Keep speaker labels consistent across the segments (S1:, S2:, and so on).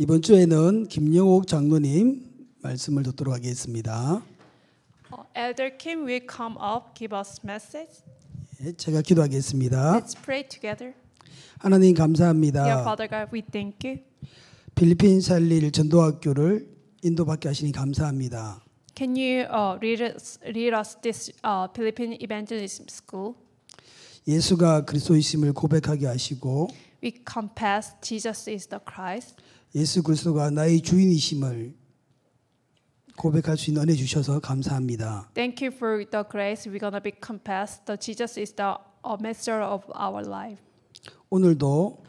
S1: 이번 주에는 김영옥 장로님 말씀을 듣도록 하겠습니다.
S2: Elder Kim will come up, give us message.
S1: 예, 제가 기도하겠습니다.
S2: Let's pray together.
S1: 하나님
S2: Dear
S1: 감사합니다.
S2: Father God, we thank you.
S1: 필리핀 살릴 전도학교를 인도받게 하시니 감사합니다.
S2: Can you read us this Philippine Evangelism School?
S1: 예수가 그리스도이심을 고백하게 하시고
S2: We confess Jesus is the Christ.
S1: 예수 그리스도가 나의 주인이심을 고백할 수 있는 은혜 주셔서 감사합니다.
S2: Thank you for the grace. We're gonna be confessed that Jesus is the master of our life.
S1: 오늘도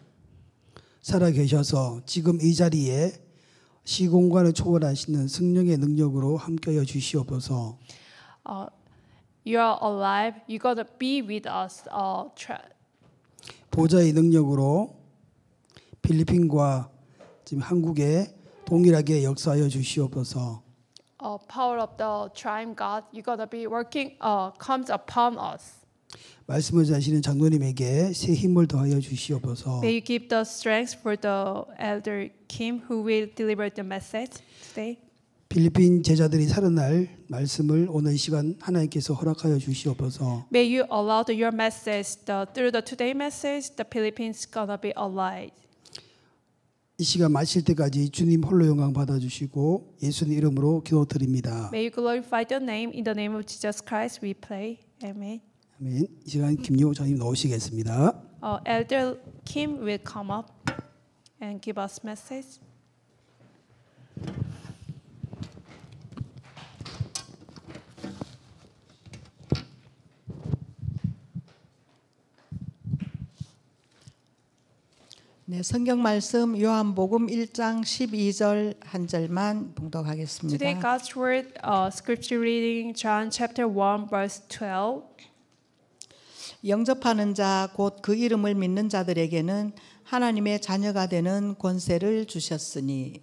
S1: 살아 계셔서 지금 이 자리에 시공간을 초월하시는 성령의 능력으로 함께하여 주시옵소서.
S2: You are alive. You're gonna be with us.
S1: 보좌의 능력으로 필리핀과 지금 한국에 동일하게 역사하여 주시옵소서.
S2: Power of the Triune God. You're gonna be working. Comes upon us.
S1: 말씀을 전하시는 장로님에게 새 힘을 더하여 주시옵소서.
S2: May you give the strength for the Elder Kim who will deliver the message today.
S1: 필리핀 제자들이 살아날 말씀을 오늘 이 시간 하나님께서 허락하여 주시옵소서.
S2: May you allow your message through the today message. The Philippines gonna be alive.
S1: 이 시간 마칠 때까지 주님 홀로 영광 받아주시고 예수님 이름으로 기도드립니다.
S2: May you glorify the name. In the name of Jesus Christ, we pray. Amen.
S1: 아멘. 이 시간 김용호 장님 나오시겠습니다.
S2: Elder Kim will come up and give us message.
S3: 네, 성경 말씀 요한복음 1장 12절 한 절만 봉독하겠습니다.
S2: Today God's word, scripture reading John chapter 1 verse 12.
S3: 영접하는 자 곧 그 이름을 믿는 자들에게는 하나님의 자녀가 되는 권세를 주셨으니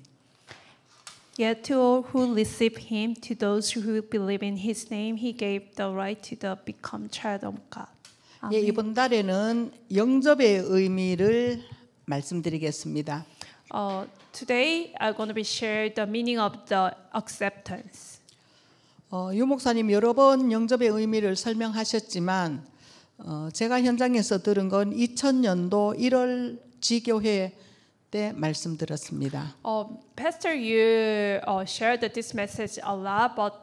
S2: Yet to all who receive him, to those who believe in his name, he gave the right to become child of God.
S3: 예, 이번 달에는 영접의 의미를 말씀드리겠습니다.
S2: Today I'm going to be share the meaning of the acceptance.
S3: 유 목사님 여러 번 영접의 의미를 설명하셨지만 제가 현장에서 들은 건 2000년도 1월 지교회 때 말씀 들었습니다.
S2: Pastor, you shared this message a lot, but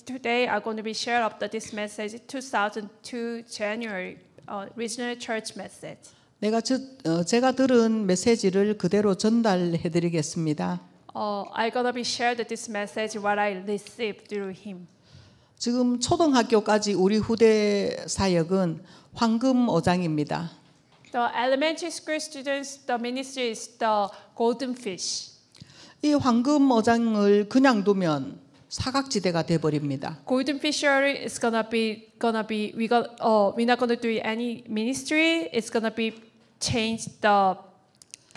S2: today I'm going to be share of this message 2002 January regional church message.
S3: 제가 들은 메시지를 그대로 전달해드리겠습니다.
S2: I'm going to be share this message what I received through him.
S3: 지금 초등학교까지 우리 후대 사역은 황금 어장입니다.
S2: The elementary school students, the ministry is the golden fish.
S3: 이 황금 어장을 그냥 두면 사각지대가 돼 버립니다.
S2: Golden fishery is we're not gonna do any ministry. It's gonna be change the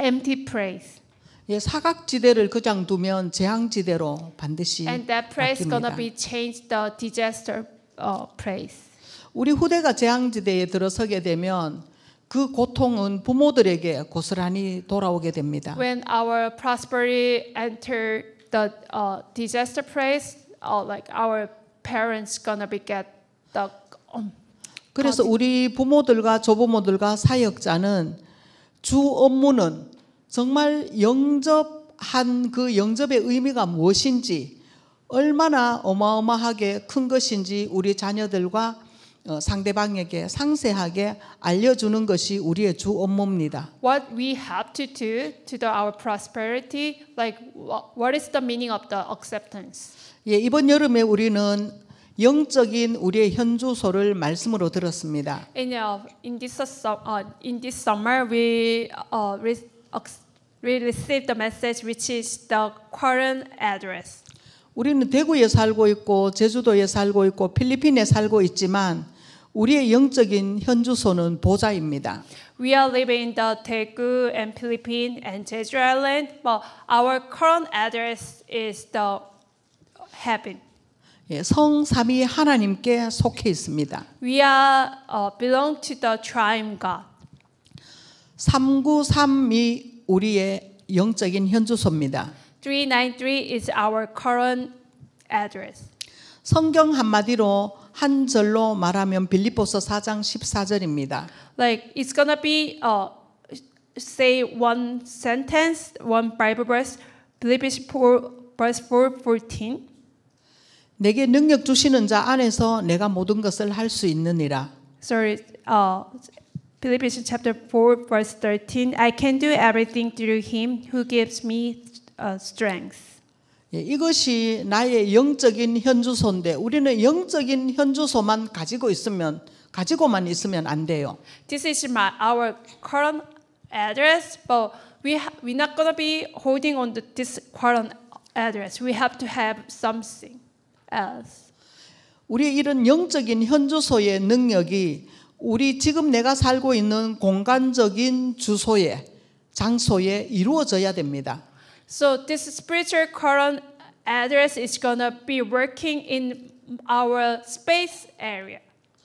S2: empty place.
S3: 예, 사각지대를 그냥 두면 재앙지대로 반드시
S2: And that place is gonna
S3: 바뀝니다.
S2: be changed the disaster place.
S3: 우리 후대가 재앙지대에 들어서게 되면 그 고통은 부모들에게 고스란히 돌아오게 됩니다.
S2: When our prosperity enter the disaster place, like our parents gonna be get the.
S3: 그래서 우리 부모들과 조부모들과 사역자는 주 업무는 정말 영접한 그 영접의 의미가 무엇인지 얼마나 어마어마하게 큰 것인지 우리 자녀들과 상대방에게 상세하게 알려주는 것이 우리의 주 업무입니다.
S2: What we have to do to our prosperity, like what is the meaning of the acceptance?
S3: 예, 이번 여름에 우리는 영적인 우리의 현주소를 말씀으로 들었습니다.
S2: In this summer, we received the message, which is the current address.
S3: 우리는 대구에 살고 있고 제주도에 살고 있고 필리핀에 살고 있지만 우리의 영적인 현주소는 보좌입니다.
S2: We are living in the Daegu and Philippines and Jeju Island, but our current address is the heaven.
S3: 예, 성삼위 하나님께 속해 있습니다.
S2: We are belong to the Triune God.
S3: 393이 우리의 영적인 현주소입니다.
S2: 393 is our current address.
S3: 성경 한마디로 한 절로 말하면 빌립보서 4장 14절입니다.
S2: Like it's gonna be say one sentence, one Bible verse, Philippians 4 verse 4:14.
S3: 내게 능력 주시는 자 안에서 내가 모든 것을 할 수 있느니라.
S2: Sorry, Philippians chapter 4 verse 13. I can do everything through Him who gives me strength.
S3: 예, 이것이 나의 영적인 현주소인데 우리는 영적인 현주소만 가지고만 있으면 안 돼요.
S2: This is our current address, but we're not gonna be holding on to this current address. We have to have something else.
S3: 우리 이런 영적인 현주소의 능력이 우리 지금 내가 살고 있는 공간적인 주소에 장소에 이루어져야 됩니다.
S2: So this spiritual current address is gonna be working in our space area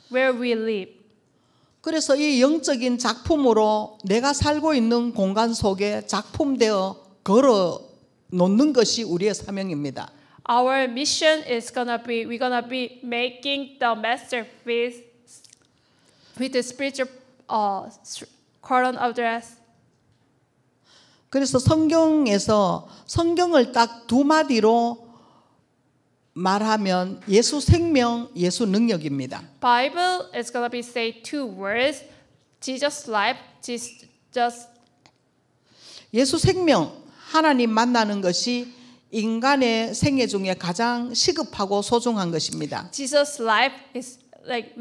S2: where we live.
S3: 그래서 이 영적인 작품으로 내가 살고 있는 공간 속에 작품되어 걸어 놓는 것이 우리의 사명입니다.
S2: Our mission is we're gonna be making the masterpiece with the spiritual current address.
S3: 그래서 성경에서 성경을 딱 두 마디로 말하면 예수 생명, 예수 능력입니다.
S2: Bible is gonna be say two words: Jesus life, Jesus.
S3: 예수 생명, 하나님 만나는 것이 인간의 생애 중에 가장 시급하고 소중한 것입니다.
S2: Jesus life is like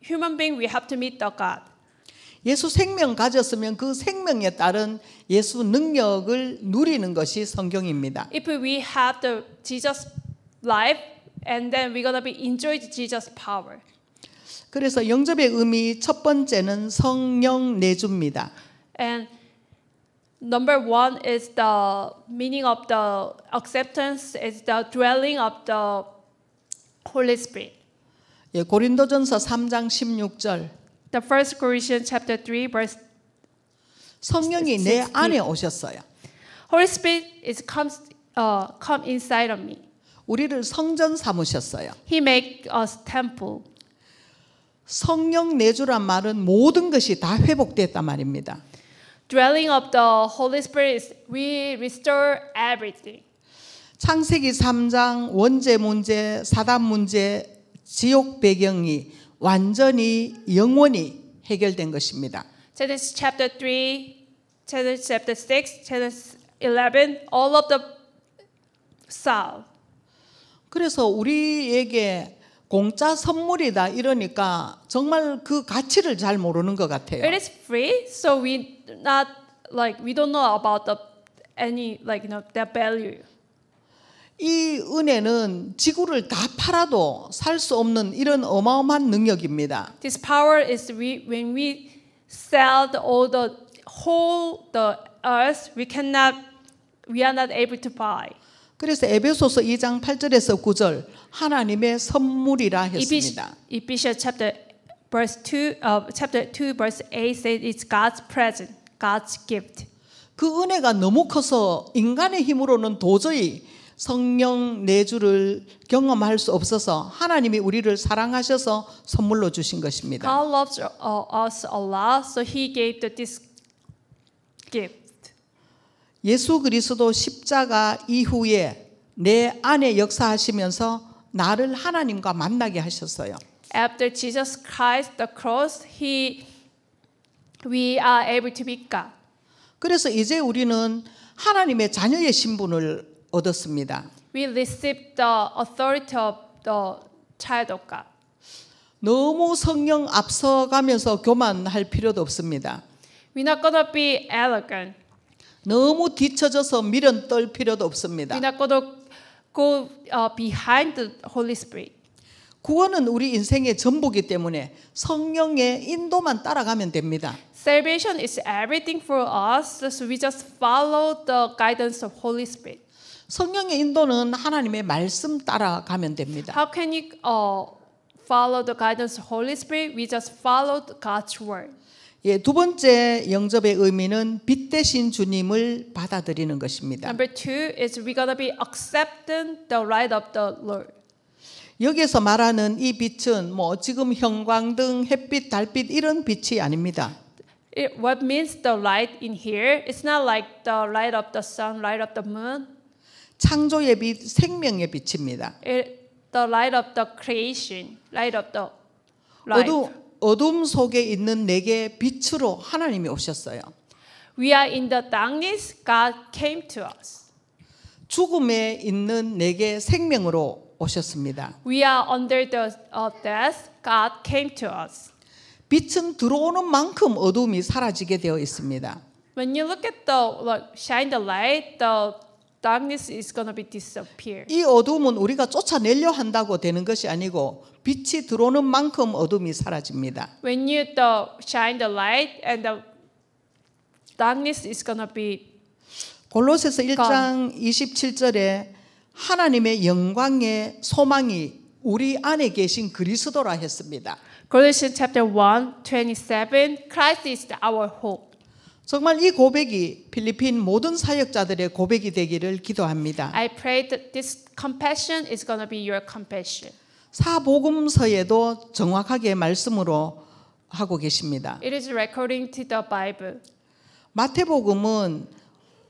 S2: human being, we have to meet the God.
S3: 예수 생명 가졌으면 그 생명에 따른 예수 능력을 누리는 것이 성경입니다.
S2: If we have the Jesus life, and then we're gonna be enjoy Jesus power.
S3: 그래서 영접의 의미 첫 번째는 성령 내주입니다.
S2: And number one is the meaning of the acceptance is the dwelling of the Holy Spirit.
S3: 예, 고린도전서 3장 16절.
S2: The First Corinthians chapter 3 verse.
S3: 성령이 내 안에 오셨어요.
S2: Holy Spirit is come inside of me.
S3: 우리를 성전 삼으셨어요.
S2: He make us temple.
S3: 성령 내주란 말은 모든 것이 다 회복됐단 말입니다.
S2: Dwelling of the Holy Spirit is we restore everything.
S3: 창세기 3장 원죄 문제, 사단 문제, 지옥 배경이 완전히 영원히 해결된 것입니다.
S2: Genesis chapter 3, Genesis chapter 6, Genesis 11, all of the solved.
S3: 그래서 우리에게 공짜 선물이다 이러니까 정말 그 가치를 잘 모르는 것 같아요.
S2: It is free, so we don't know about the value.
S3: 이 은혜는 지구를 다 팔아도 살 수 없는 이런 어마어마한 능력입니다.
S2: This power is when we sell the whole earth, we are not able to buy.
S3: 그래서 에베소서 2장 8절에서 9절 하나님의 선물이라 했습니다.
S2: Ephesians chapter 2 verse 8 says it's God's present, God's gift.
S3: 그 은혜가 너무 커서 인간의 힘으로는 도저히 성령 내주를 경험할 수 없어서 하나님이 우리를 사랑하셔서 선물로 주신 것입니다.
S2: God loves us a lot, so He gave this gift.
S3: 예수 그리스도 십자가 이후에 내 안에 역사하시면서 나를 하나님과 만나게 하셨어요.
S2: After Jesus Christ, the cross, we are able to be God.
S3: 그래서 이제 우리는 하나님의 자녀의 신분을 얻었습니다.
S2: We receive the authority of the child of God.
S3: 너무 성령 앞서가면서 교만할 필요도 없습니다.
S2: We're not gonna be arrogant.
S3: 너무 뒤처져서 미련 떨 필요도 없습니다.
S2: We're not gonna go behind the Holy Spirit.
S3: 구원은 우리 인생의 전부이기 때문에 성령의 인도만 따라가면 됩니다.
S2: Salvation is everything for us, so we just follow the guidance of Holy Spirit.
S3: 성령의 인도는 하나님의 말씀 따라가면 됩니다.
S2: How can you follow the guidance of Holy Spirit? We just follow God's word.
S3: 예, 두 번째 영접의 의미는 빛 대신 주님을 받아들이는 것입니다.
S2: Number two is we're gonna be accepting the light of the Lord.
S3: 여기에서 말하는 이 빛은 뭐 지금 형광등, 햇빛, 달빛 이런 빛이 아닙니다.
S2: What means the light in here? It's not like the light of the sun, light of the moon.
S3: 창조의 빛, 생명의 빛입니다.
S2: The light of the creation, light of the life.
S3: 어둠 속에 있는 내게 빛으로 하나님이 오셨어요.
S2: We are in the darkness. God came to us.
S3: 죽음에 있는 내게 생명으로 오셨습니다.
S2: We are under the death. God came to us.
S3: 빛은 들어오는 만큼 어둠이 사라지게 되어 있습니다.
S2: When you look at the shine the light, the darkness is gonna be disappear.
S3: 이 어둠은 우리가 쫓아내려 한다고 되는 것이 아니고 빛이 들어오는 만큼 어둠이 사라집니다.
S2: When you shine the light, and the darkness is gonna be.
S3: 골로새서 1장 27절에 하나님의 영광의 소망이 우리 안에 계신 그리스도라 했습니다.
S2: Colossians chapter 1:27. Christ is our hope.
S3: 정말 이 고백이 필리핀 모든 사역자들의 고백이 되기를 기도합니다.
S2: I pray that this compassion is gonna be your compassion.
S3: 사복음서에도 정확하게 말씀으로 하고 계십니다.
S2: It is according to the Bible.
S3: 마태복음은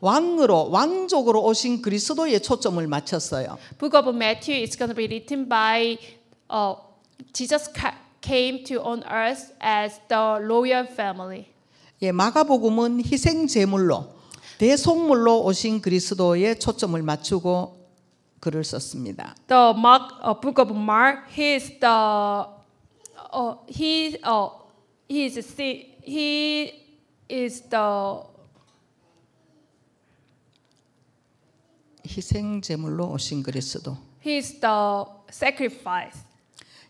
S3: 왕족으로 오신 그리스도에 초점을 맞췄어요.
S2: Book of Matthew is going to be written by Jesus came to on earth as the royal family.
S3: 예, 마가복음은 희생 제물로 대속물로 오신 그리스도에 초점을 맞추고 글을 썼습니다.
S2: The Book of Mark, he is the
S3: 희생 제물로 오신 그리스도.
S2: He is the sacrifice.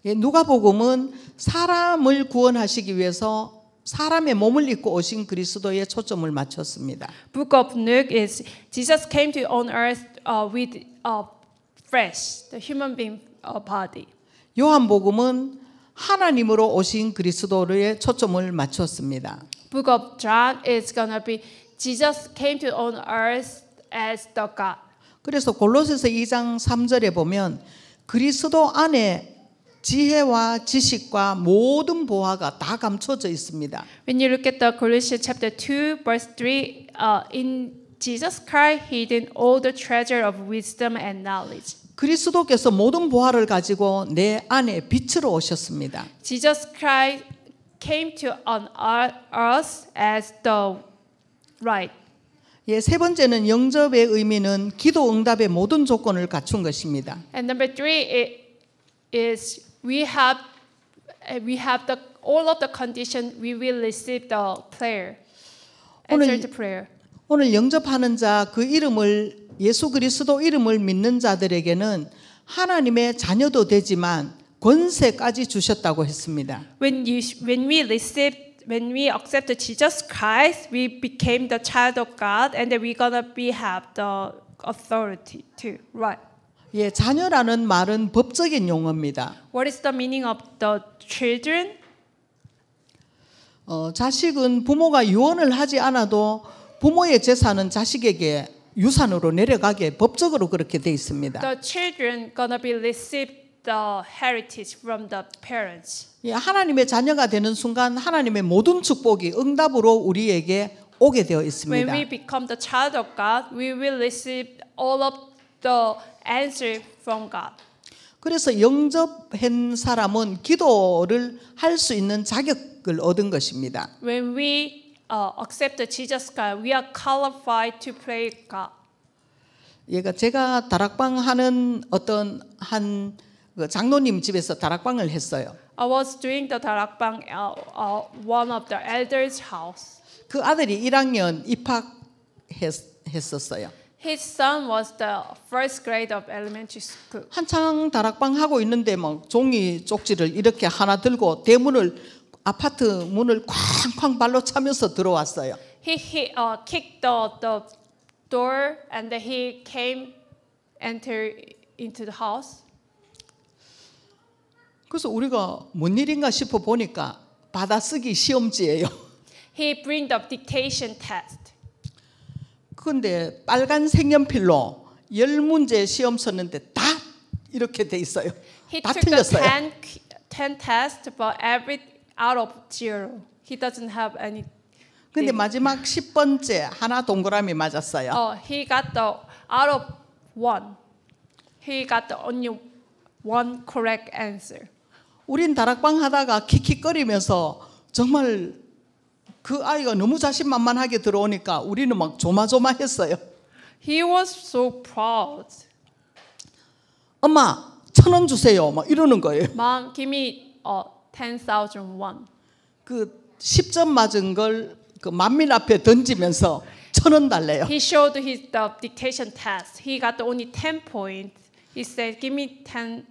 S3: 예, 누가복음은 사람을 구원하시기 위해서 사람의 몸을 입고 오신 그리스도에 초점을 맞췄습니다.
S2: Book of Luke is Jesus came to on earth with flesh, the human being body.
S3: 요한복음은 하나님으로 오신 그리스도에 초점을 맞췄습니다.
S2: Book of John is gonna be Jesus came to on earth as the God.
S3: 그래서 골로새서 2장 3절에 보면 그리스도 안에 지혜와 지식과 모든 보화가 다 감춰져 있습니다.
S2: When you look at the Colossians chapter 2 verse 3, in Jesus Christ hidden all the treasure of wisdom and knowledge.
S3: 그리스도께서 모든 보화를 가지고 내 안에 빛으로 오셨습니다.
S2: Jesus Christ came to on earth as the light.
S3: 예, 세 번째는 영접의 의미는 기도 응답의 모든 조건을 갖춘 것입니다.
S2: And number 3 is we have all of the condition we will receive the prayer. Answer the prayer.
S3: 오늘 영접하는 자 그 이름을 예수 그리스도 이름을 믿는 자들에게는 하나님의 자녀도 되지만 권세까지 주셨다고 했습니다.
S2: When we accept Jesus Christ, we became the child of God, and then we're gonna have the authority too, right?
S3: 예, 자녀라는 말은 법적인 용어입니다.
S2: What is the meaning of the children?
S3: 자식은 부모가 유언을 하지 않아도 부모의 재산은 자식에게 유산으로 내려가게 법적으로 그렇게 돼 있습니다.
S2: The children gonna be receive the heritage from the parents.
S3: 예, 하나님의 자녀가 되는 순간 하나님의 모든 축복이 응답으로 우리에게 오게 되어 있습니다.
S2: When we become the child of God, we will receive all of the answer from God.
S3: 그래서 영접한 사람은 기도를 할 수 있는 자격을 얻은 것입니다.
S2: When we accept Jesus Christ, we are qualified to pray God.
S3: 제가 다락방 하는 어떤 한 장로님 집에서 다락방을 했어요.
S2: I was doing the darakbang one of the elders' house.
S3: 그 아들이 1학년 입학했었어요.
S2: His son was the first grade of elementary school.
S3: 한창 다락방 하고 있는데 막 종이 쪽지를 이렇게 하나 들고 대문을 아파트 문을 쾅쾅 발로 차면서 들어왔어요.
S2: He kicked the door and he entered into the house.
S3: 그래서 우리가 뭔 일인가 싶어 보니까 받아쓰기 시험지예요.
S2: he bring the dictation test.
S3: 근데 빨간 색연필로 10문제 시험 썼는데 다 이렇게 돼 있어요.
S2: He
S3: 다
S2: took the
S3: 틀렸어요.
S2: 10 tests, but every out of 0. He doesn't have any.
S3: 근데 마지막 10번째 하나 동그라미 맞았어요.
S2: He got the out of 1. He got the only one correct answer.
S3: 우린 다락방 하다가 킥킥거리면서 정말 그 아이가 너무 자신만만하게 들어오니까 우리는 막 조마조마했어요.
S2: He was so proud.
S3: 엄마 1,000원 주세요. 막 이러는 거예요.
S2: Mom, give me 10,000 won.
S3: 그 10점 맞은 걸 그 만민 앞에 던지면서 1,000원 달래요.
S2: He showed his the dictation test. He got only 10 points. He said, "Give me 10."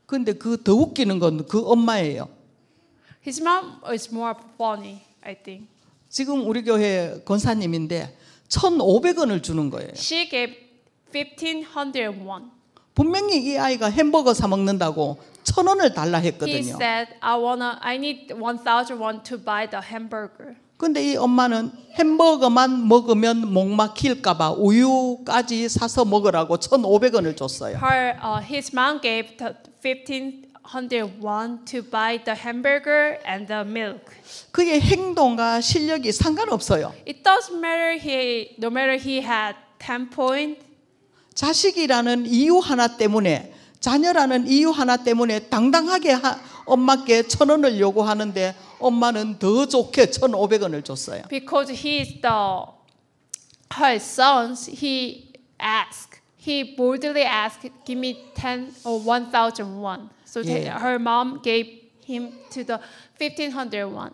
S3: 근데 그 더 웃기는 건 그 엄마예요.
S2: His mom is more funny, I think.
S3: 지금 우리 교회 권사님인데 1,500원을 주는 거예요.
S2: She gave 1,500 won.
S3: 분명히 이 아이가 햄버거 사 먹는다고 1,000원을 달라
S2: He
S3: 했거든요.
S2: said, I need 1,000 won to buy the hamburger.
S3: 근데 이 엄마는 햄버거만 먹으면 목 막힐까봐 우유까지 사서 먹으라고 1,500원을 줬어요.
S2: His mom gave the 1,500 won to buy the hamburger and the milk.
S3: 그의 행동과 실력이 상관없어요.
S2: It doesn't matter no matter he had 10 points.
S3: 자식이라는 이유 하나 때문에, 자녀라는 이유 하나 때문에 당당하게 엄마께 1,000원을 요구하는데 엄마는 더 좋게 1,500원을 줬어요.
S2: Because he's her sons, he boldly asked, give me 10 or 1,000 won. So
S3: Yeah.
S2: her mom gave him to the 1,500 won.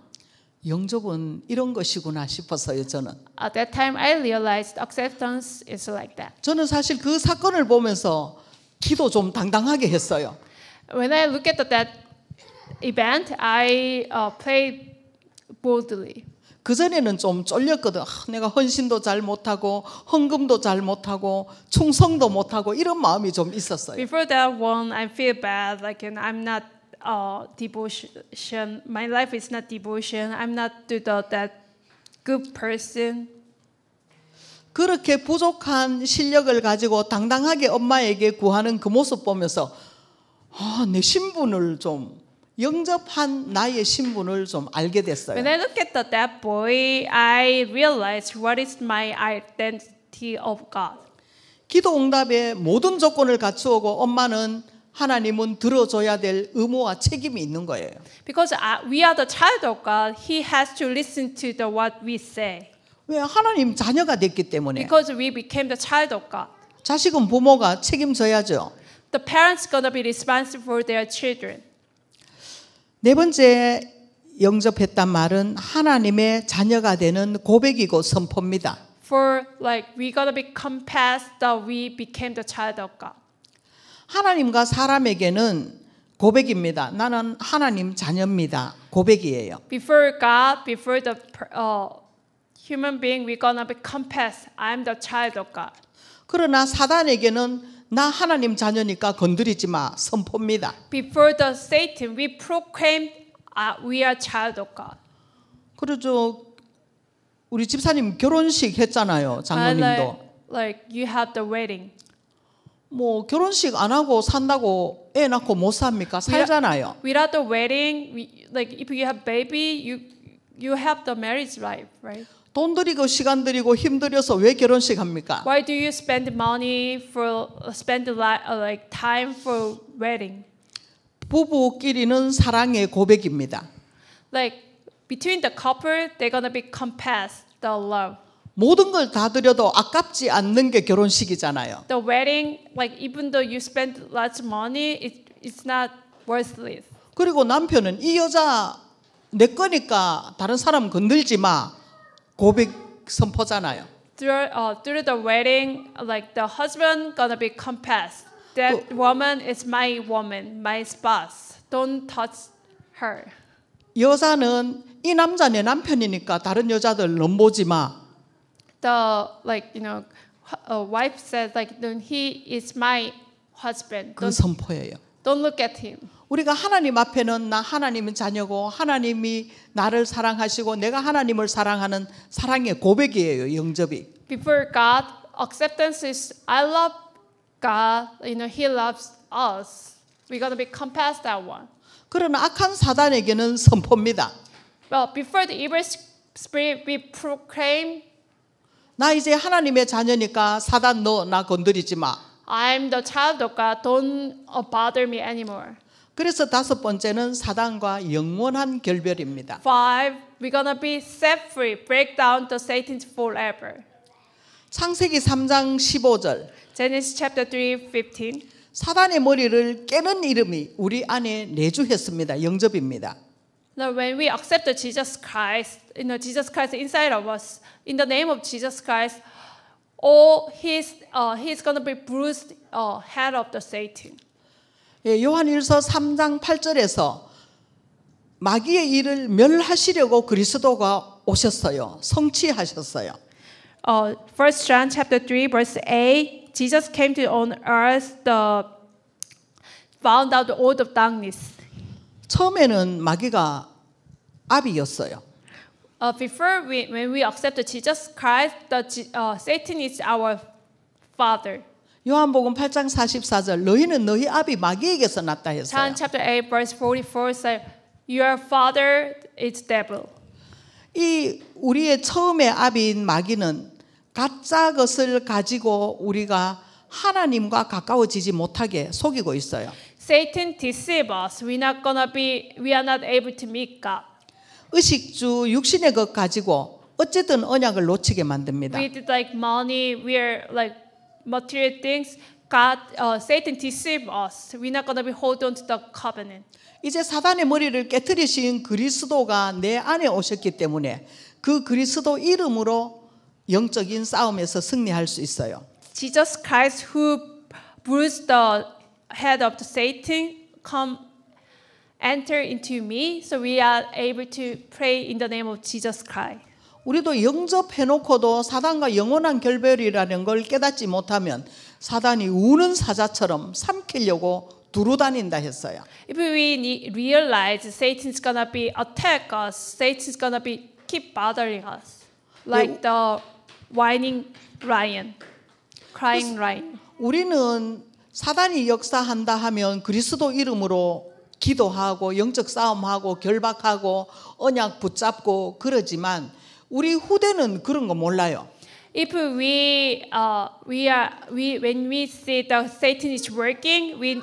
S3: 영접은 이런 것이구나 싶었어요, 저는.
S2: At that time, I realized acceptance is like that.
S3: 저는 사실 그 사건을 보면서 기도 좀 당당하게 했어요.
S2: When I look at that event, I prayed boldly.
S3: 그전에는 좀 쫄렸거든. 내가 헌신도 잘 못하고 헌금도 잘 못하고 충성도 못하고 이런 마음이 좀 있었어요.
S2: Before that one, I feel bad, like I'm not devotion. My life is not devotion. I'm not that good person.
S3: 그렇게 부족한 실력을 가지고 당당하게 엄마에게 구하는 그 모습 보면서 내 신분을 좀 영접한 나의 신분을 좀 알게 됐어요.
S2: When I look at that boy, I realized what is my identity of God.
S3: 기도 응답의 모든 조건을 갖추고 엄마는 하나님은 들어줘야 될 의무와 책임이 있는 거예요.
S2: Because we are the child of God, He has to listen to what we say.
S3: 왜? 하나님 자녀가 됐기 때문에.
S2: Because we became the child of God.
S3: 자식은 부모가 책임져야죠.
S2: The parents gonna be responsible for their children.
S3: 네 번째 영접했단 말은 하나님의 자녀가 되는 고백이고 선포입니다.
S2: For we gonna be compassed that we became the child of God.
S3: 하나님과 사람에게는 고백입니다. 나는 하나님 자녀입니다. 고백이에요.
S2: Before God, before the human being, we gonna be compassed. I'm the child of God.
S3: 그러나 사단에게는 나 하나님 자녀니까 건드리지 마. 선포입니다.
S2: Before the Satan, we proclaim we are child of God.
S3: 그러죠. 우리 집사님 결혼식 했잖아요. 장로님도.
S2: Like you have the wedding.
S3: 뭐 결혼식 안 하고 산다고 애 낳고 못 삽니까? 살잖아요.
S2: Without the wedding, if you have baby, you have the marriage life, right?
S3: 돈 들이고 시간 들이고 힘들여서 왜 결혼식 합니까?
S2: Why do you spend money for time for wedding?
S3: 부부끼리는 사랑의 고백입니다.
S2: Between the couple, they're gonna be compassed the love.
S3: 모든 걸 다 들여도 아깝지 않는 게 결혼식이잖아요.
S2: The wedding, even though you spend lots of money, it's not worthless.
S3: 그리고 남편은 이 여자 내 거니까 다른 사람 건들지 마. 고백 선포잖아요.
S2: Through the wedding, the husband gonna be compassed. That woman is my woman, my spouse. Don't touch her.
S3: 여자는 이 남자 내 남편이니까 다른 여자들 넘보지 마.
S2: The wife says he is my husband.
S3: 그 선포예요.
S2: Don't look at him.
S3: 우리가 하나님 앞에는 나 하나님은 자녀고 하나님이 나를 사랑하시고 내가 하나님을 사랑하는 사랑의 고백이에요. 영접이.
S2: Before God, acceptance is I love God, He loves us. We're going to be compass that one.
S3: 그러나 악한 사단에게는 선포입니다.
S2: Well, before the evil spirit, we proclaim,
S3: 나 이제 하나님의 자녀니까 사단 너 나 건드리지 마.
S2: I'm the child of God, don't bother me anymore.
S3: 그래서 다섯 번째는 사단과 영원한 결별입니다.
S2: 5, we're going to be set free, break down the Satan's forever.
S3: 창세기 3장 15절
S2: Genesis chapter 3, 15.
S3: 사단의 머리를 깨는 이름이 우리 안에 내주했습니다. 영접입니다.
S2: Now, when we accept the Jesus Christ, Jesus Christ inside of us, in the name of Jesus Christ, he's going to be bruised head of the Satan.
S3: 예, 요한일서 3장 8절에서 마귀의 일을 멸하시려고 그리스도가 오셨어요. 성취하셨어요.
S2: 1 John chapter 3 verse 8, Jesus came to on earth, found out the old of darkness.
S3: 처음에는 마귀가 아비였어요.
S2: Before when we accept Jesus Christ, Satan is our father.
S3: 요한복음 8장 44절 너희는 너희 아비 마귀에게서 났다 했어요.
S2: John chapter 8 verse 44 says, your father is devil.
S3: 이 우리의 처음의 아비인 마귀는 가짜 것을 가지고 우리가 하나님과 가까워지지 못하게 속이고 있어요.
S2: Satan deceive us. We are not able to meet God.
S3: 의식주 육신의 것 가지고 어쨌든 언약을 놓치게 만듭니다.
S2: With like money, we're like material things. Satan deceive us. We're not gonna be hold on to the covenant.
S3: 이제 사단의 머리를 깨트리신 그리스도가 내 안에 오셨기 때문에 그 그리스도 이름으로 영적인 싸움에서 승리할 수 있어요.
S2: Jesus Christ, who bruised the head of the Satan, enter into me, so we are able to pray in the name of Jesus Christ.
S3: 우리도 영접해놓고도 사단과 영원한 결별이라는 걸 깨닫지 못하면 사단이 우는 사자처럼 삼키려고 두루다닌다 했어요.
S2: If we realize Satan's gonna be attack us, Satan's gonna be keep bothering us, like the whining lion, crying lion.
S3: 우리는 사단이 역사한다 하면 그리스도 이름으로 기도하고 영적 싸움하고 결박하고 언약 붙잡고 그러지만 우리 후대는 그런 거 몰라요.
S2: If when we see that Satan is working, we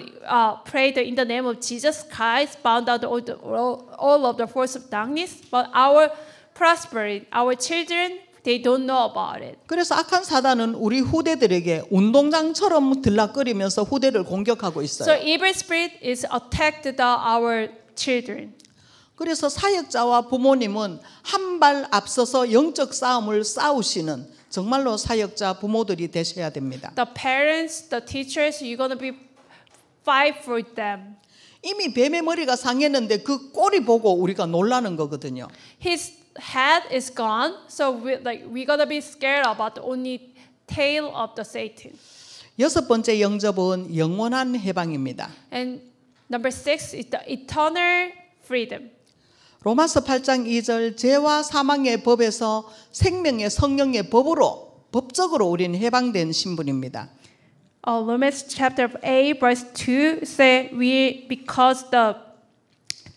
S2: pray in the name of Jesus Christ, bound out all of the force of darkness. But our prosperity, our children, they don't know about it.
S3: 그래서 악한 사단은 우리 후대들에게 운동장처럼 들락거리면서 후대를 공격하고
S2: So
S3: 있어요.
S2: evil spirit is attacked our children.
S3: 그래서 사역자와 부모님은 한 발 앞서서 영적 싸움을 싸우시는 정말로 사역자 부모들이 되셔야 됩니다.
S2: The parents, the teachers, you're gonna be fight for them.
S3: 이미 뱀의 머리가 상했는데 그 꼬리 보고 우리가 놀라는 거거든요.
S2: His head is gone, so we're gonna be scared about the only tail of the Satan.
S3: 여섯 번째 영접은 영원한 해방입니다.
S2: And number 6 is the eternal freedom.
S3: 로마서 8장 2절 죄와 사망의 법에서 생명의 성령의 법으로 법적으로 우리는 해방된 신분입니다.
S2: Romans chapter 8 verse 2 say because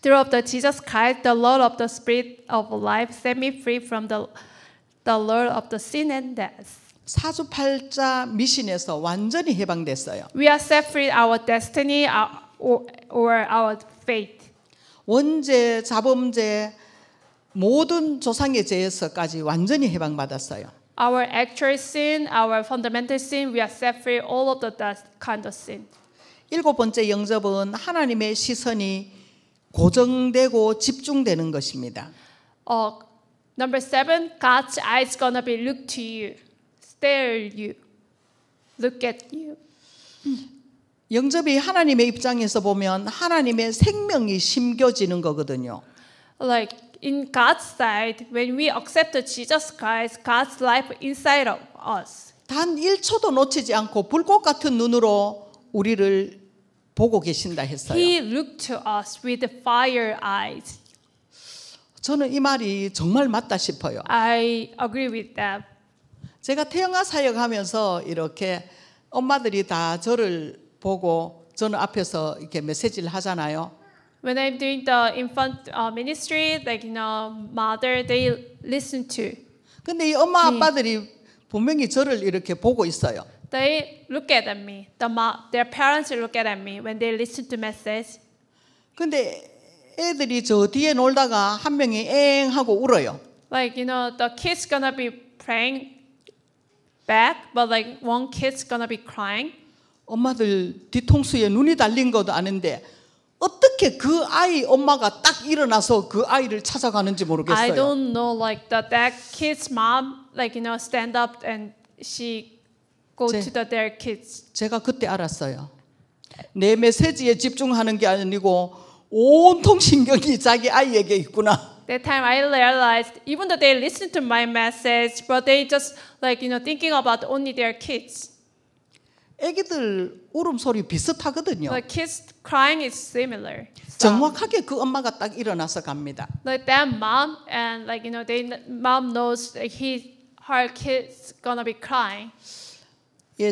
S2: through the Jesus Christ, the Lord of the Spirit of life, set me free from the Lord of the sin and death.
S3: 사주팔자 미신에서 완전히 해방됐어요.
S2: We are set free our destiny or our fate.
S3: 원죄, 자범죄, 모든 조상의 죄에서까지 완전히 해방받았어요.
S2: Our actual sin, our fundamental sin, we are set free all of that kind of sin.
S3: 일곱 번째 영접은 하나님의 시선이 고정되고 집중되는 것입니다.
S2: Number 7, God's eyes gonna be look to you, stare at you, look at you.
S3: 영접이 하나님의 입장에서 보면 하나님의 생명이 심겨지는 거거든요.
S2: Like in God's side, when we accept Jesus Christ, God's life inside of us.
S3: 단 1초도 놓치지 않고 불꽃 같은 눈으로 우리를 보고 계신다 했어요.
S2: He looked to us with fire eyes.
S3: 저는 이 말이 정말 맞다 싶어요.
S2: I agree with that.
S3: 제가 태영아 사역하면서 이렇게 엄마들이 다 저를 보고 저는 앞에서 이렇게 메시지를 하잖아요.
S2: When I'm doing the infant ministry, like mother, they listen to.
S3: 근데 이 엄마 아빠들이 분명히 저를 이렇게 보고 있어요.
S2: They look at me. Their parents look at me when they listen to message.
S3: 근데 애들이 저 뒤에 놀다가 한 명이 엥 하고 울어요.
S2: Like the kid's gonna be praying back, but like one kid's gonna be crying.
S3: 엄마들 뒤통수에 눈이 달린 것도 아는데 어떻게 그 아이 엄마가 딱 일어나서 그 아이를 찾아가는지
S2: I
S3: 모르겠어요.
S2: don't know, like that kid's mom, like stand up and she go
S3: 제-
S2: to their kids.
S3: 제가 그때 알았어요. 내 메시지에 집중하는 게 아니고 온통 신경이 자기 아이에게 있구나.
S2: That time I realized, even though they listen to my message, but they just like thinking about only their kids.
S3: 애기들 울음소리 비슷하거든요.
S2: Like kids crying is similar.
S3: 정확하게 그 엄마가 딱 일어나서 갑니다.
S2: Like that mom and like mom knows like her kid's gonna be crying.
S3: 예,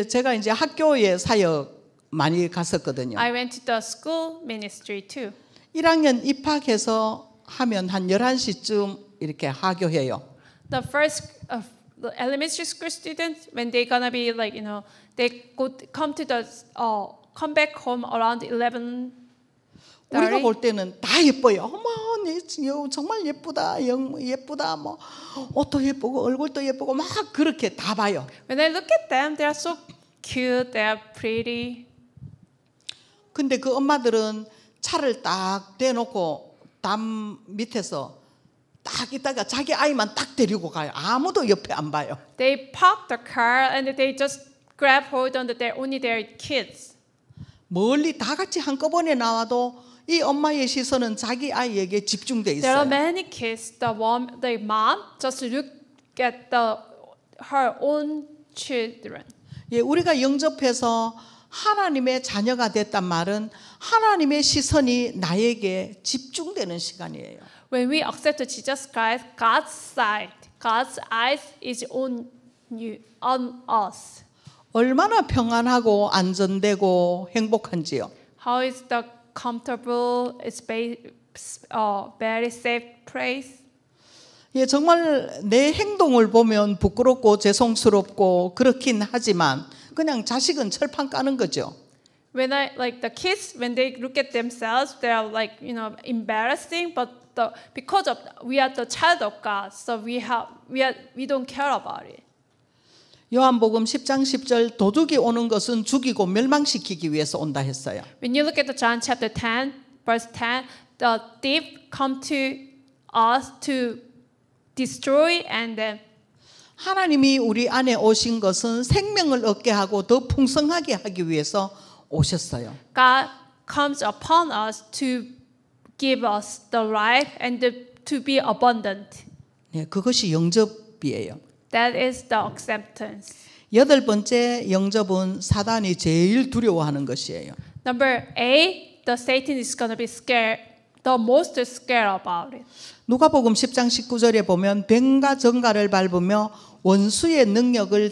S3: 제가 이제 학교에 사역 많이 갔었거든요.
S2: I went to the school ministry too.
S3: 1학년 입학해서 하면 한 11시쯤 이렇게 하교해요.
S2: The first the elementary school students, when they gonna be like they come to the come back home around 11.
S3: 우리가 볼 때는 다 예뻐요. 어머, 정말 예쁘다, 예쁘다, 뭐 옷도 예쁘고 얼굴도 예쁘고 막 그렇게 다 봐요.
S2: When I look at them, they are so cute, they are pretty.
S3: 근데 그 엄마들은 차를 딱 대놓고 담 밑에서 딱 있다가 자기 아이만 딱 데리고 가요. 아무도 옆에 안 봐요.
S2: They park the car and they just grab hold on only their kids.
S3: 멀리 다 같이 한꺼번에 나와도 이 엄마의 시선은 자기 아이에게 집중돼
S2: There are
S3: 있어요.
S2: many kids. The mom just look at her own children.
S3: 예, 우리가 영접해서 하나님의 자녀가 됐단 말은 하나님의 시선이 나에게 집중되는 시간이에요.
S2: When we accept Jesus Christ, God's eyes is on us.
S3: 얼마나 평안하고 안전되고 행복한지요.
S2: How is the comfortable, very safe place?
S3: 예, 정말 내 행동을 보면 부끄럽고 죄송스럽고 그렇긴 하지만 그냥 자식은 철판 까는 거죠.
S2: When like the kids, when they look at themselves, they are like embarrassing. But because of we are the child of God, so we don't care about it.
S3: 요한복음 10장 10절 도둑이 오는 것은 죽이고 멸망시키기 위해서 온다 했어요.
S2: When you look at the John chapter 10, verse 10, the thief come to us to destroy and then
S3: 하나님이 우리 안에 오신 것은 생명을 얻게 하고 더 풍성하게 하기 위해서 오셨어요.
S2: God comes upon us to give us the life and to be abundant.
S3: 네, 그것이 영접이에요.
S2: That is the acceptance.
S3: 8번째 영접은 사단이 제일 두려워하는 것이에요.
S2: Number 8, the Satan is going to be scared, the most scared about it.
S3: 누가복음 10장 19절에 보면 뱀과 정갈을 밟으며 원수의 능력을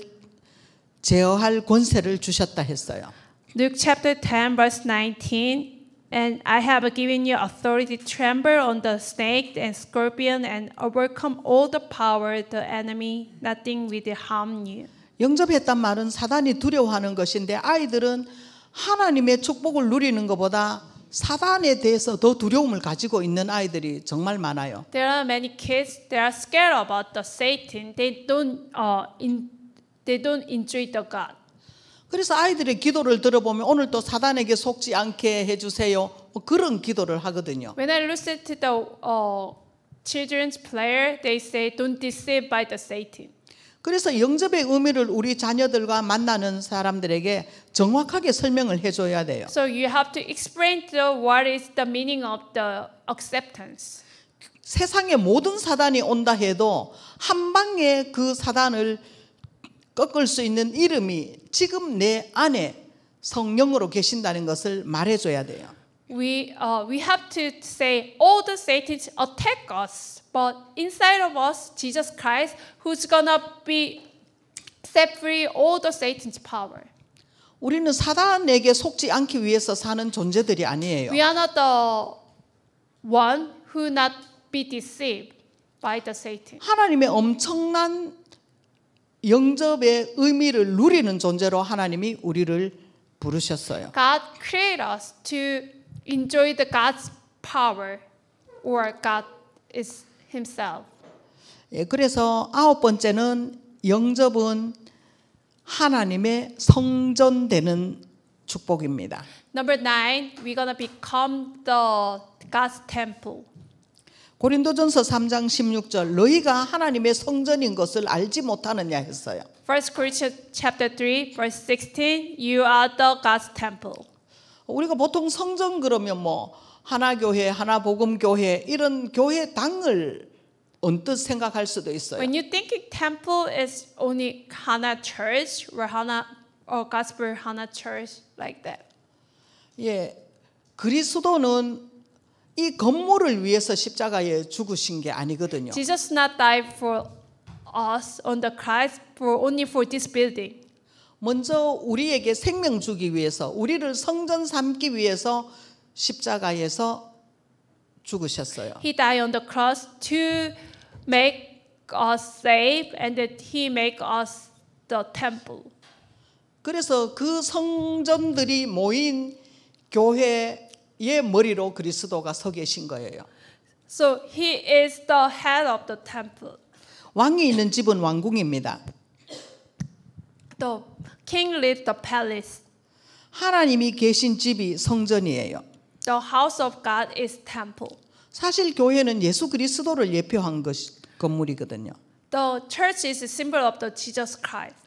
S3: 제어할 권세를 주셨다 했어요.
S2: Luke chapter 10, verse 19. And I have given you authority to trample on the snake and scorpion and overcome all the power of the enemy. Nothing will harm you.
S3: 영접했단 말은 사단이 두려워하는 것인데 아이들은 하나님의 축복을 누리는 것보다 사단에 대해서 더 두려움을 가지고 있는 아이들이 정말 많아요.
S2: There are many kids that are scared about the Satan. They don't enjoy the God.
S3: 그래서 아이들의 기도를 들어보면 오늘 또 사단에게 속지 않게 해주세요. 그런 기도를 하거든요.
S2: When I listen to the children's prayer, they say, "Don't deceive by the Satan."
S3: 그래서 영접의 의미를 우리 자녀들과 만나는 사람들에게 정확하게 설명을 해줘야 돼요.
S2: So you have to explain what is the meaning of the acceptance.
S3: 세상의 모든 사단이 온다 해도 한 방에 그 사단을 꺾을 수 있는 이름이 지금 내 안에 성령으로 계신다는 것을 말해줘야 돼요.
S2: We have to say all the Satans attack us, but inside of us, Jesus Christ, who's gonna be set free all the Satan's power.
S3: 우리는 사단에게 속지 않기 위해서 사는 존재들이 아니에요.
S2: We are not the one who not be deceived by the Satan.
S3: 하나님의 엄청난 영접의 의미를 누리는 존재로 하나님이 우리를 부르셨어요.
S2: God created us to enjoy the God's power, or God is Himself.
S3: 예, 그래서 아홉 번째는 영접은 하나님의 성전되는 축복입니다.
S2: Number 9, we're gonna become the God's temple.
S3: 고린도전서 3장 16절 너희가 하나님의 성전인 것을 알지 못하느냐 했어요.
S2: 1 Corinthians chapter 3, verse 16, you are the God's temple.
S3: 우리가 보통 성전 그러면 뭐 하나교회, 하나복음교회 이런 교회당을 언뜻 생각할 수도 있어요.
S2: When you think temple is only Hana Church or Hana or Gospel Hana Church like that.
S3: 예, 그리스도는 이 건물을 위해서 십자가에 죽으신 게 아니거든요.
S2: Jesus not died for us on the cross for only for this building.
S3: 먼저 우리에게 생명 주기 위해서 우리를 성전 삼기 위해서 십자가에서 죽으셨어요.
S2: He died on the cross to make us safe, and that He make us the temple.
S3: 그래서 그 성전들이 모인 교회의 머리로 그리스도가 서 계신 거예요.
S2: So He is the head of the temple.
S3: 왕이 있는 집은 왕궁입니다.
S2: The king lives the palace.
S3: 하나님이 계신 집이 성전이에요.
S2: The house of God is temple.
S3: 사실 교회는 예수 그리스도를 예표한 건물이거든요.
S2: The church is a symbol of the Jesus Christ.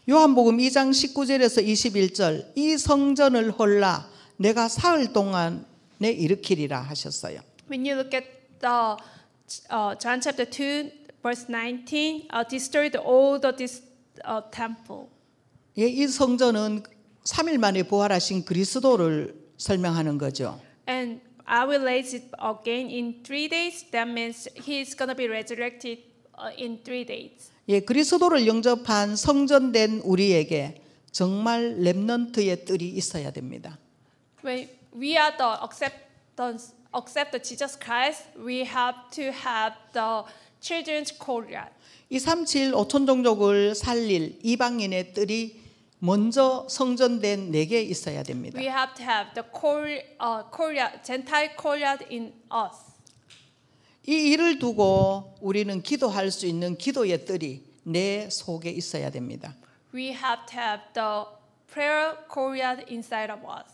S3: 요한복음 2장 19절에서 21절 이 성전을 홀라 내가 사흘 동안에 일으키리라 하셨어요.
S2: When you look at the John chapter 2 verse 19, destroyed all this temple.
S3: 예, 이 성전은 3일 만에 부활하신 그리스도를 설명하는 거죠.
S2: And I will raise it again in 3 days. That means He's gonna be resurrected in 3 days.
S3: 예, 그리스도를 영접한 성전된 우리에게 정말 렘넌트의 뜰이 있어야 됩니다.
S2: When we are the accept the Jesus Christ, we have to have the children's courtyard.
S3: 237 5천 종족을 살릴 이방인의 뜰이 먼저 성전된 내게 있어야 됩니다.
S2: We have to have the courtyard, Gentile courtyard in us.
S3: 이 일을 두고 우리는 기도할 수 있는 기도의 뜰이 내 속에 있어야 됩니다.
S2: We have to have the prayer courtyard inside of us.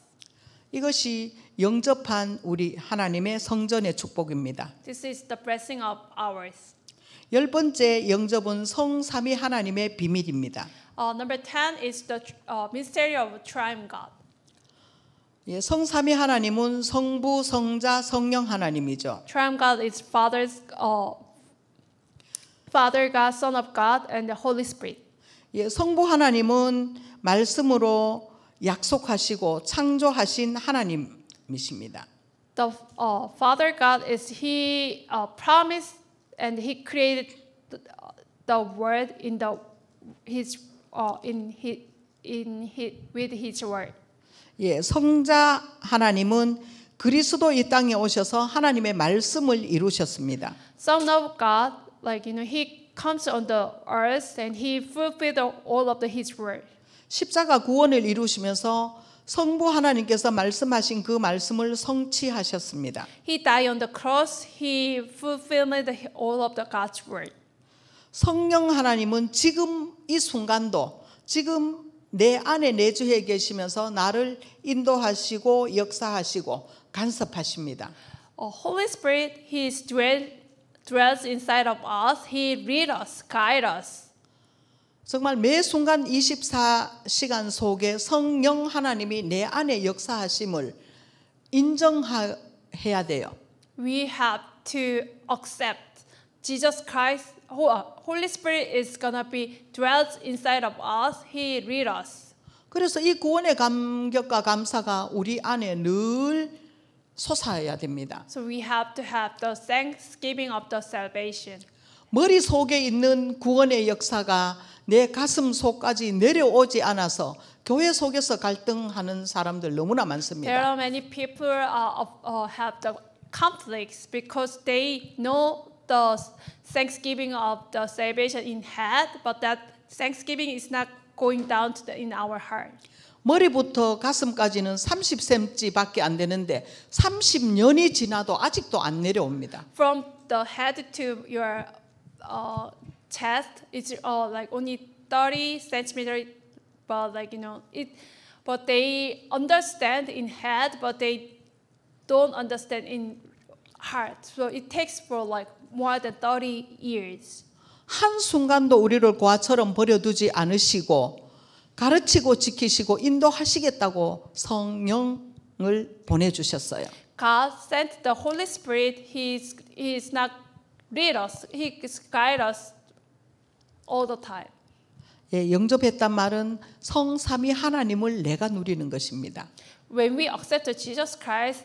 S3: 이것이 영접한 우리 하나님의 성전의 축복입니다.
S2: This is the blessing of ours.
S3: 열 번째 영접은 성삼위 하나님의 비밀입니다.
S2: Number 10 is the mystery of triune God.
S3: 예, 성삼위 하나님은 성부, 성자, 성령 하나님이죠.
S2: Triune God is Father God, Son of God, and the Holy Spirit.
S3: 예, 성부 하나님은 말씀으로 약속하시고 창조하신 하나님이십니다.
S2: The Father God is He promised and He created the word with His word.
S3: 예, 성자 하나님은 그리스도 이 땅에 오셔서 하나님의 말씀을 이루셨습니다.
S2: Son of God, He comes on the earth and He fulfilled all of His word.
S3: 십자가 구원을 이루시면서 성부 하나님께서 말씀하신 그 말씀을 성취하셨습니다.
S2: He died on the cross. He fulfilled all of the God's word.
S3: 성령 하나님은 지금 이 순간도 지금 내 안에 내주해 계시면서 나를 인도하시고 역사하시고 간섭하십니다.
S2: Holy Spirit, He dwells inside of us. He leads us, guides us.
S3: 정말 매 순간 24시간 속에 성령 하나님이 내 안에 역사하심을 인정해야 돼요.
S2: We have to accept Jesus Christ. Holy Spirit is gonna be dwells inside of us. He leads us.
S3: 그래서 이 구원의 감격과 감사가 우리 안에 늘 솟아야 됩니다.
S2: So we have to have the thanksgiving of the salvation.
S3: 머릿속에 있는 구원의 역사가 내 가슴 속까지 내려오지 않아서 교회 속에서 갈등하는 사람들 너무나
S2: There
S3: 많습니다.
S2: are many people have the conflicts because they know the thanksgiving of the salvation in head, but that thanksgiving is not going down to in our heart.
S3: 머리부터 가슴까지는 30cm밖에 안 되는데 30년이 지나도 아직도 안 내려옵니다.
S2: From the head to your chest, it's like only 30 centimeters, but like it. But they understand in head, but they don't understand in heart. So it takes for like more than 30 years.
S3: 한순간도 우리를 고아처럼 버려두지 않으시고 가르치고 지키시고 인도하시겠다고 성령을 보내주셨어요.
S2: God sent the Holy Spirit. He's not lead us. He guide us all the time.
S3: 예, 영접했단 말은 성삼위 하나님을 내가 누리는 것입니다.
S2: When we accept Jesus Christ,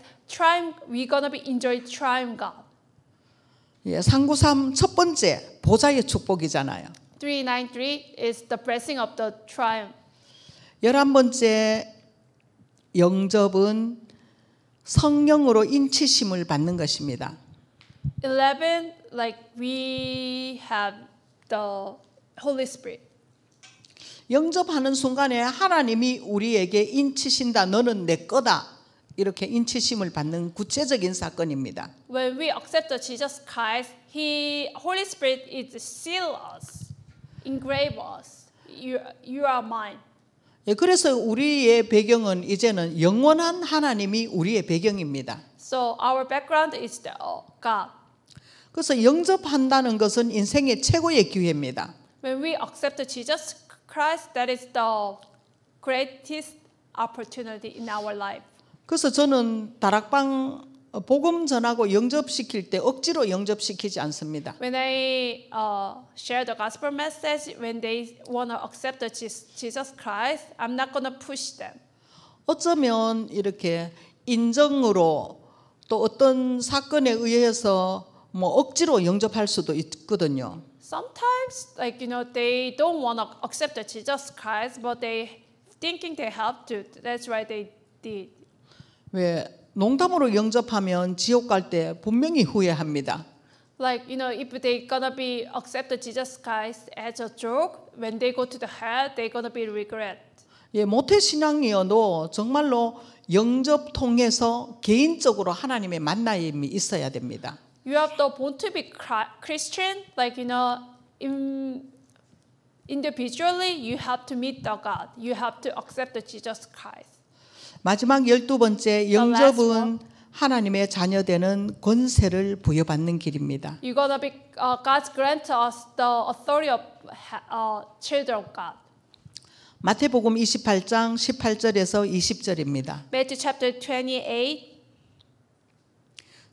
S2: we're gonna be enjoy triumph God.
S3: 예, 393 첫 번째 보좌의 축복이잖아요.
S2: 393 is the blessing of the triumph.
S3: 11번째 영접은 성령으로 인치심을 받는 것입니다.
S2: 11, like we have the Holy Spirit.
S3: 영접하는 순간에 하나님이 우리에게 인치신다. 너는 내 거다. 이렇게 인치심을 받는 구체적인 사건입니다.
S2: When we accept the Jesus Christ, Holy Spirit is seal us, engrave us. You are mine.
S3: 예, 그래서 우리의 배경은 이제는 영원한 하나님이 우리의 배경입니다.
S2: So our background is the God.
S3: 그래서 영접한다는 것은 인생의 최고의 기회입니다.
S2: When we accept Jesus Christ, that is the greatest opportunity in our life.
S3: 그래서 저는 다락방 복음 전하고 영접시킬 때 억지로 영접시키지 않습니다.
S2: When I share the gospel message, when they want to accept the Jesus Christ, I'm not going to push them.
S3: 어쩌면 이렇게 인정으로 또 어떤 사건에 의해서 뭐 억지로 영접할 수도 있거든요.
S2: Sometimes, they don't want to accept the Jesus Christ, but they thinking they have to. That's why they did.
S3: 왜 농담으로 영접하면 지옥 갈 때 분명히 후회합니다.
S2: Like, if they gonna be accept the Jesus Christ as a joke, when they go to the hell, they gonna be regret.
S3: 예, 모태 신앙이어도 정말로 영접 통해서 개인적으로 하나님의 만남이 있어야 됩니다.
S2: You have to born to be Christian, individually, you have to meet the God. You have to accept the Jesus Christ.
S3: 마지막 12번째 영접은 하나님의 자녀되는 권세를 부여받는 길입니다.
S2: You're gonna be God grant us the authority of children of God.
S3: 마태복음 28장 18절에서 20절입니다.
S2: Matthew chapter 28.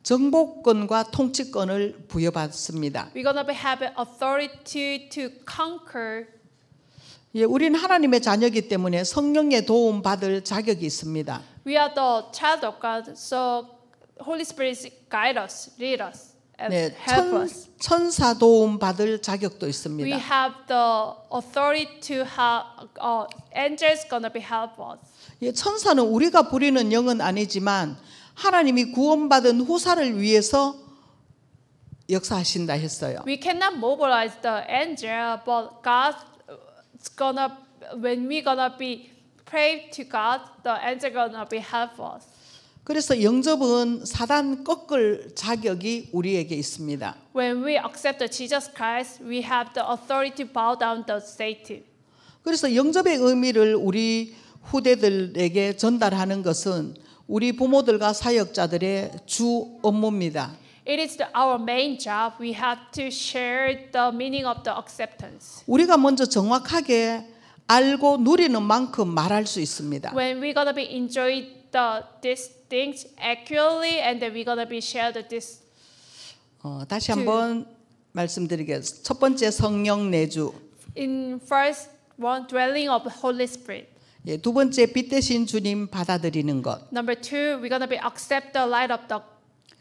S3: 정복권과 통치권을 부여받습니다.
S2: We're gonna be have authority to conquer.
S3: 예, 우린 하나님의 자녀이기 때문에 성령의 도움 받을 자격이 있습니다.
S2: We are the child of God, so Holy Spirit guide us, lead us, and
S3: 네,
S2: help us.
S3: 천사 도움 받을 자격도
S2: We
S3: 있습니다.
S2: have the authority to have angels gonna be help us.
S3: 예, 천사는 우리가 부리는 영은 아니지만 하나님이 구원받은 후사를 위해서 역사하신다 했어요.
S2: We cannot mobilize the angel, but God's gonna when we gonna be pray to God, the angel gonna be help us.
S3: 그래서 영접은 사단 꺾을 자격이 우리에게 있습니다.
S2: When we accept the Jesus Christ, we have the authority to bow down to Satan.
S3: 그래서 영접의 의미를 우리 후대들에게 전달하는 것은 우리 부모들과 사역자들의 주 업무입니다.
S2: It is our main job. We have to share the meaning of the acceptance.
S3: 우리가 먼저 정확하게 알고 누리는 만큼 말할 수 있습니다.
S2: When we're gonna be enjoy these things accurately, and then we're gonna be share this.
S3: 다시 한번 말씀드리겠습니다. 첫 번째 성령 내주.
S2: In first one, dwelling of the Holy Spirit.
S3: 예, 두 번째 빛 대신 주님 받아들이는 것.
S2: Number two, we're gonna be accept the light of the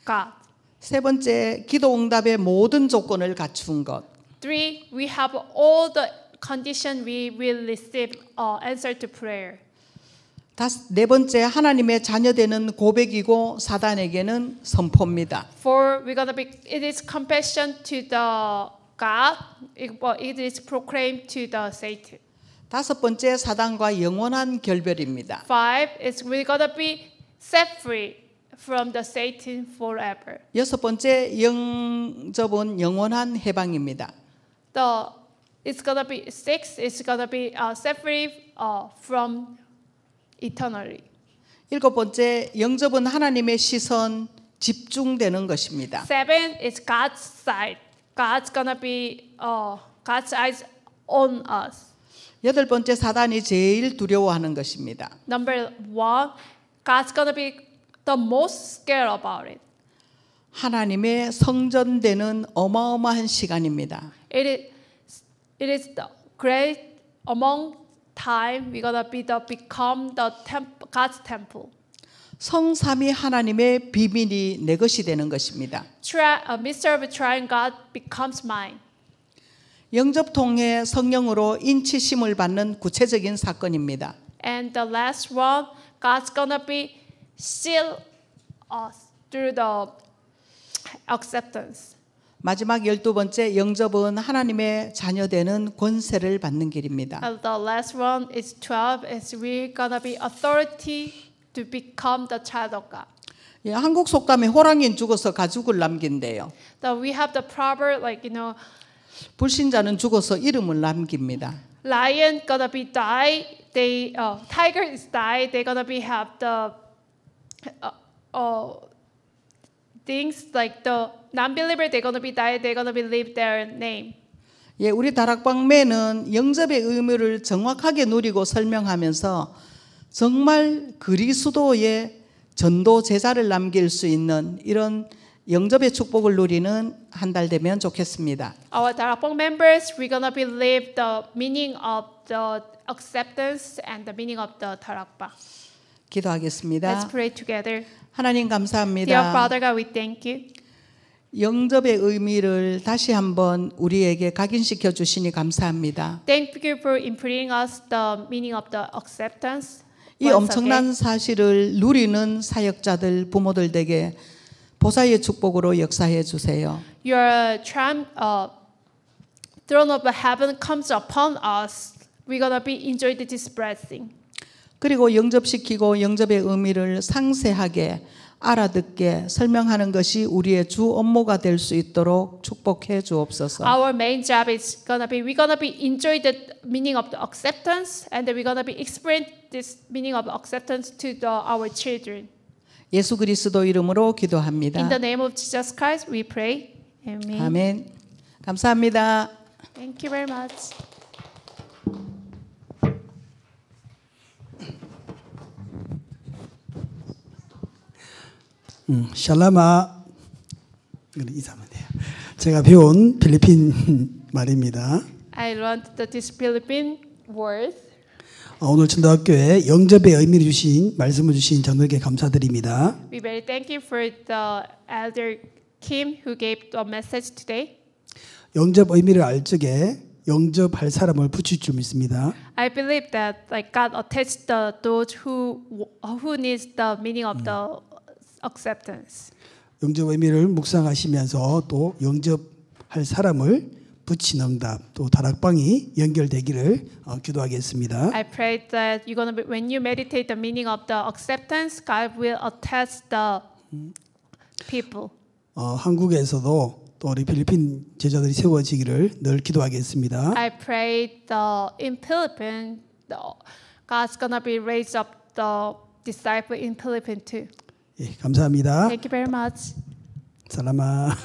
S2: God.
S3: 세 번째 기도 응답의 모든 조건을 갖춘 것.
S2: Three, we have all the condition we will receive answer to prayer.
S3: 네 번째 하나님의 자녀되는 고백이고 사단에게는 선포입니다.
S2: Four, we're gonna be it is confession to the God. It is proclaimed to the Satan.
S3: 다섯 번째 사단과 영원한 결별입니다.
S2: Five is we're gonna be set free from the Satan forever.
S3: 여섯 번째 영접은 영원한 해방입니다.
S2: It's gonna be six. It's gonna be set free from eternally.
S3: 일곱 번째 영접은 하나님의 시선 집중되는 것입니다.
S2: Seven is God's side. God's gonna be God's eyes on us.
S3: 여덟 번째 사단이 제일 두려워하는 것입니다.
S2: Number one, God's gonna be the most scared about it.
S3: 하나님의 성전되는 어마어마한 시간입니다.
S2: It is the great among time we're gonna be become the God's temple.
S3: 성삼위 하나님의 비밀이 내 것이 되는 것입니다.
S2: Mystery of trying God becomes mine.
S3: 영접 통해 성령으로 인치심을 받는 구체적인 사건입니다.
S2: And the last one, God's gonna be seal us through the acceptance.
S3: 마지막 12번째 영접은 하나님의 자녀되는 권세를 받는 길입니다.
S2: And the last one is 12. Is we're gonna be authority to become the child of God.
S3: 예, 한국 속담에 호랑이는 죽어서 가죽을 남긴대요.
S2: That we have the proverb
S3: 불신자는 죽어서 이름을 남깁니다.
S2: lion gonna be die. Tiger is die. They gonna be have the things like the non-believer. They gonna be die. They gonna be leave their name.
S3: 예, 우리 다락방매는 영접의 의미를 정확하게 누리고 설명하면서 정말 그리스도의 전도 제자를 남길 수 있는 이런 영접의 축복을 누리는 한 달 되면 좋겠습니다.
S2: Our Darapong members, we're gonna believe the meaning of the acceptance and the meaning of the Darakpa.
S3: 기도하겠습니다.
S2: Let's pray together.
S3: 하나님
S2: Dear
S3: 감사합니다.
S2: Father God, we thank you.
S3: 영접의 의미를 다시 한번 우리에게 각인시켜 주시니 감사합니다.
S2: Thank you for imprinting us the meaning of the acceptance.
S3: 이
S2: once
S3: 엄청난
S2: again.
S3: 사실을 누리는 사역자들, 부모들 에게 보사의 축복으로 역사해 주세요.
S2: Your throne of heaven comes upon us. We're gonna be enjoy this blessing.
S3: 그리고 영접시키고 영접의 의미를 상세하게 알아듣게 설명하는 것이 우리의 주 업무가 될 수 있도록 축복해 주옵소서.
S2: Our main job is we're gonna be enjoy the meaning of the acceptance, and we're gonna be experience this meaning of acceptance to our children.
S3: 예수 그리스도 이름으로 기도합니다.
S2: In the name of Jesus Christ, we pray. Amen.
S3: 아멘. 감사합니다.
S2: Thank you very much.
S1: 샬라마 이사면 돼요. 제가 배운 필리핀 말입니다.
S2: I learned this Philippine word.
S1: 오늘 전도학교에 영접의 의미를 주신 말씀을 주신 전도에게 감사드립니다.
S2: We very thank you for the Elder Kim who gave the message today.
S1: 영접 의미를 알 적에 영접할 사람을 붙일 줄 믿습니다.
S2: I believe that God attached those who needs the meaning of the acceptance.
S1: 영접 의미를 묵상하시면서 또 영접할 사람을 붙인 응답 또 다락방이 연결되기를 기도하겠습니다.
S2: I pray that you're gonna be, when you meditate the meaning of the acceptance, God will attach the people.
S1: 한국에서도 또 우리 필리핀 제자들이 세워지기를 늘 기도하겠습니다.
S2: I pray in Philippines, God's gonna be raised up the disciple in Philippines too.
S1: 예, 감사합니다.
S2: Thank you very much.
S1: 살라마.